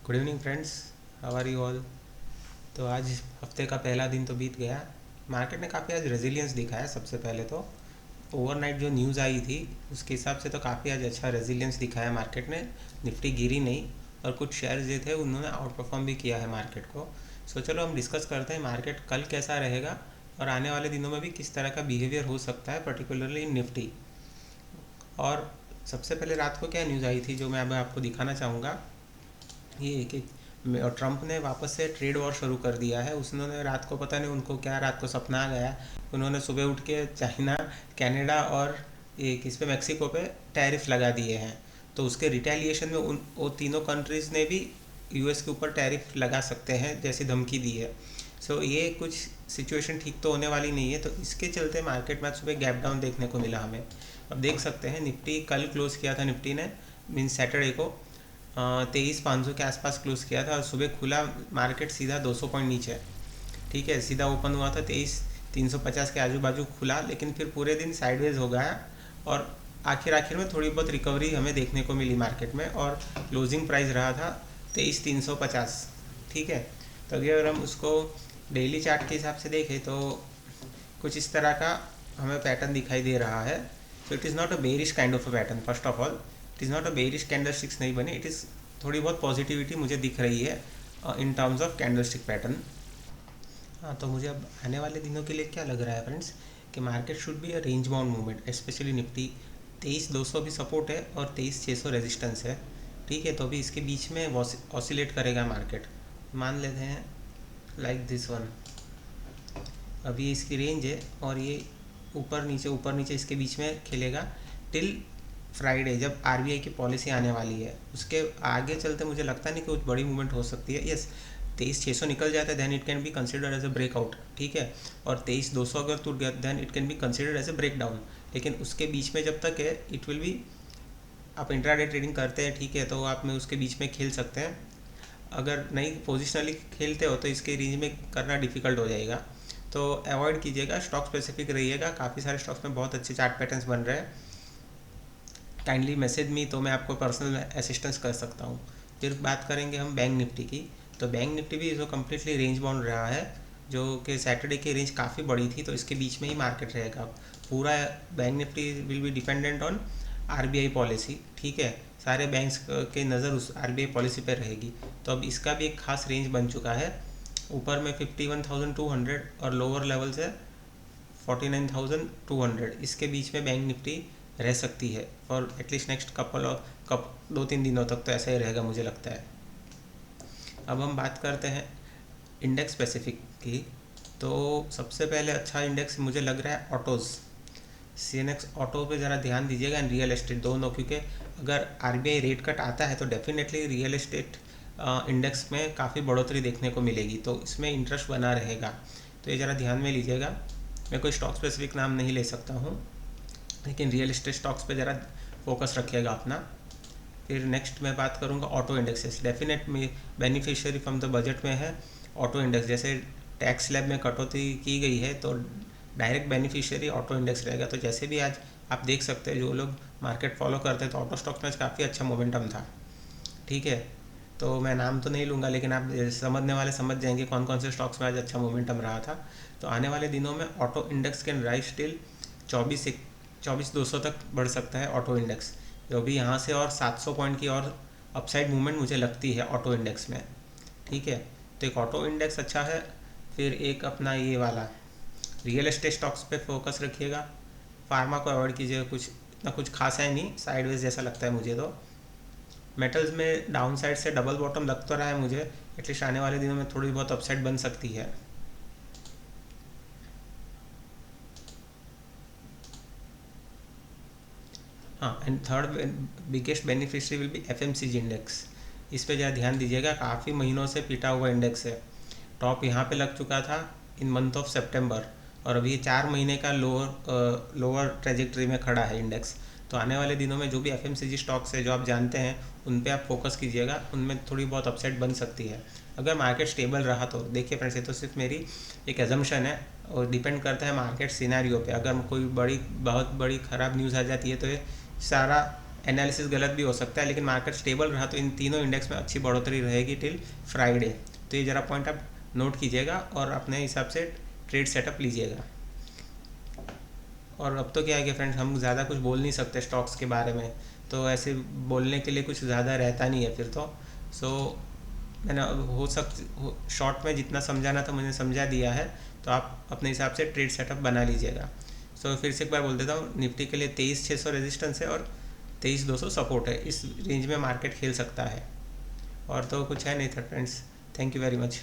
Good evening friends, how are you all. तो आज हफ्ते का पहला दिन तो बीत गया। मार्केट ने काफ़ी आज रेजिलियंस दिखाया। सबसे पहले तो ओवरनाइट जो न्यूज़ आई थी उसके हिसाब से तो काफ़ी आज अच्छा रेजिलियंस दिखाया मार्केट ने। निफ्टी गिरी नहीं और कुछ शेयर्स जो थे उन्होंने आउट परफॉर्म भी किया है मार्केट को। सो चलो हम डिस्कस करते हैं मार्केट कल कैसा रहेगा और आने वाले दिनों में भी किस तरह का बिहेवियर हो सकता है, पर्टिकुलरली इन निफ्टी। और सबसे पहले रात को क्या न्यूज़ आई थी जो मैं अब आपको दिखाना चाहूँगा, ये कि ट्रम्प ने वापस से ट्रेड वॉर शुरू कर दिया है। उसने रात को, पता नहीं उनको क्या रात को सपना आ गया, उन्होंने सुबह उठ के चाइना, कनाडा और ये किस पे, मेक्सिको पे टैरिफ लगा दिए हैं। तो उसके रिटेलिएशन में उन वो तीनों कंट्रीज़ ने भी यूएस के ऊपर टैरिफ लगा सकते हैं जैसी धमकी दी है। सो ये कुछ सिचुएशन ठीक तो होने वाली नहीं है। तो इसके चलते मार्केट में सुबह गैप डाउन देखने को मिला हमें। अब देख सकते हैं निफ्टी कल क्लोज किया था, निफ्टी ने मीन सैटरडे को 23,500 के आसपास क्लोज किया था और सुबह खुला मार्केट सीधा 200 पॉइंट नीचे। ठीक है, सीधा ओपन हुआ था 23,350 के आजू बाजू खुला, लेकिन फिर पूरे दिन साइडवेज हो गया और आखिर में थोड़ी बहुत रिकवरी हमें देखने को मिली मार्केट में और क्लोजिंग प्राइस रहा था 23,350। ठीक है, तो अगर हम उसको डेली चार्ट के हिसाब से देखें तो कुछ इस तरह का हमें पैटर्न दिखाई दे रहा है। So it is not a bearish kind of a pattern. First of all it is not a bearish, candle sticks नहीं बने, इट इज़ थोड़ी बहुत पॉजिटिविटी मुझे दिख रही है in terms of candle stick pattern. हाँ, तो मुझे अब आने वाले दिनों के लिए क्या लग रहा है फ्रेंड्स, कि market should be a range bound movement, specially Nifty 23,200 भी सपोर्ट है और 23,600 रेजिस्टेंस है। ठीक है, तो अभी इसके बीच में ऑसिलेट करेगा मार्केट। मान लेते हैं लाइक दिस वन, अभी इसकी रेंज है और ये ऊपर नीचे इसके बीच में खेलेगा टिल फ्राइडे, जब आरबीआई की पॉलिसी आने वाली है। उसके आगे चलते मुझे लगता नहीं कि कुछ बड़ी मूवमेंट हो सकती है। यस, 23,600 निकल जाता है then it can be considered as a breakout. ठीक है, और 23,200 अगर टूट गया then it can be considered as a breakdown. लेकिन उसके बीच में जब तक है इट विल बी, आप इंट्राडे ट्रेडिंग करते हैं ठीक है, तो आप में उसके बीच में खेल सकते हैं। अगर नहीं पोजिशनली खेलते हो तो इसके रेंज में करना डिफिकल्ट हो जाएगा। तो अवॉइड कीजिएगा, स्टॉक स्पेसिफिक रहिएगा। काफ़ी सारे स्टॉक्स में बहुत अच्छे चार्ट पैटर्न्स बन रहे हैं। काइंडली मैसेज मी, तो मैं आपको पर्सनल असिस्टेंस कर सकता हूँ। फिर बात करेंगे हम बैंक निफ्टी की। तो बैंक निफ्टी भी जो कम्प्लीटली रेंज बाउंड रहा है, जो कि सैटरडे की रेंज काफ़ी बड़ी थी, तो इसके बीच में ही मार्केट रहेगा। पूरा bank Nifty will be dependent on RBI policy. ठीक है, सारे बैंक्स के नज़र उस आरबीआई पॉलिसी पर रहेगी। तो अब इसका भी एक खास रेंज बन चुका है। ऊपर में 51,200 और लोअर लेवल से 49,200, इसके बीच में बैंक निफ्टी रह सकती है और एटलीस्ट नेक्स्ट कपल और 2-3 दिनों तक तो ऐसा ही रहेगा मुझे लगता है। अब हम बात करते हैं इंडेक्स स्पेसिफिक की। तो सबसे पहले अच्छा इंडेक्स मुझे लग रहा है ऑटोज़, सीएनएक्स ऑटो पे ज़रा ध्यान दीजिएगा, एंड रियल एस्टेट दोनों, क्योंकि अगर आरबीआई रेट कट आता है तो डेफिनेटली रियल एस्टेट इंडेक्स में काफ़ी बढ़ोतरी देखने को मिलेगी, तो इसमें इंटरेस्ट बना रहेगा। तो ये ज़रा ध्यान में लीजिएगा। मैं कोई स्टॉक स्पेसिफिक नाम नहीं ले सकता हूँ, लेकिन रियल एस्टेट स्टॉक्स पे ज़रा फोकस रखिएगा अपना। फिर नेक्स्ट मैं बात करूँगा ऑटो इंडेक्सेस। डेफिनेट में बेनिफिशियरी फ्रॉम द बजट में है ऑटो इंडेक्स। जैसे टैक्स स्लैब में कटौती की गई है तो डायरेक्ट बेनिफिशियरी ऑटो इंडेक्स रहेगा। तो जैसे भी आज आप देख सकते हैं, जो लोग मार्केट फॉलो करते हैं, तो ऑटो स्टॉक्स में काफ़ी अच्छा मोमेंटम था। ठीक है, तो मैं नाम तो नहीं लूँगा, लेकिन आप समझने वाले समझ जाएंगे कौन कौन से स्टॉक्स में आज अच्छा मोमेंटम रहा था। तो आने वाले दिनों में auto index can rise till 24,200 तक बढ़ सकता है ऑटो इंडेक्स। जो भी यहाँ से और 700 पॉइंट की और अपसाइड मूवमेंट मुझे लगती है ऑटो इंडेक्स में। ठीक है, तो एक ऑटो इंडेक्स अच्छा है। फिर एक अपना ये वाला रियल एस्टेट स्टॉक्स पे फोकस रखिएगा। फार्मा को अवॉइड कीजिएगा, कुछ इतना कुछ खास है नहीं, साइडवेज जैसा लगता है मुझे। तो मेटल्स में डाउन साइड से डबल बॉटम लग तो रहा है मुझे, एटलीस्ट आने वाले दिनों में थोड़ी बहुत अपसाइड बन सकती है। हाँ, and third biggest beneficiary will be FMCG index. इस पे ज़रा ध्यान दीजिएगा, काफ़ी महीनों से पिटा हुआ इंडेक्स है। टॉप यहाँ पे लग चुका था इन मंथ ऑफ सितंबर और अभी 4 महीने का लोअर ट्रेजेक्टरी में खड़ा है इंडेक्स। तो आने वाले दिनों में जो भी एफएमसीजी स्टॉक्स है जो आप जानते हैं उन पे आप फोकस कीजिएगा, उनमें थोड़ी बहुत अपसाइड बन सकती है अगर मार्केट स्टेबल रहा तो। देखिए फ्रेंड्स, ये तो सिर्फ मेरी एक एजम्पशन है और डिपेंड करता है मार्केट सिनेरियो पे। अगर कोई बहुत बड़ी ख़राब न्यूज़ आ जाती है तो ये सारा एनालिसिस गलत भी हो सकता है, लेकिन मार्केट स्टेबल रहा तो इन तीनों इंडेक्स में अच्छी बढ़ोतरी रहेगी टिल फ्राइडे। तो ये ज़रा पॉइंट आप नोट कीजिएगा और अपने हिसाब से ट्रेड सेटअप लीजिएगा। और अब तो क्या है कि फ्रेंड्स, हम ज़्यादा कुछ बोल नहीं सकते स्टॉक्स के बारे में, तो ऐसे बोलने के लिए कुछ ज़्यादा रहता नहीं है फिर तो। सो मैंने शॉर्ट में जितना समझाना था मैंने समझा दिया है, तो आप अपने हिसाब से ट्रेड सेटअप बना लीजिएगा। सो फिर से एक बार बोल देता हूँ, निफ्टी के लिए 23,600 रेजिस्टेंस है और 23,200 सपोर्ट है। इस रेंज में मार्केट खेल सकता है। और तो कुछ है नहीं था friends. Thank you very much.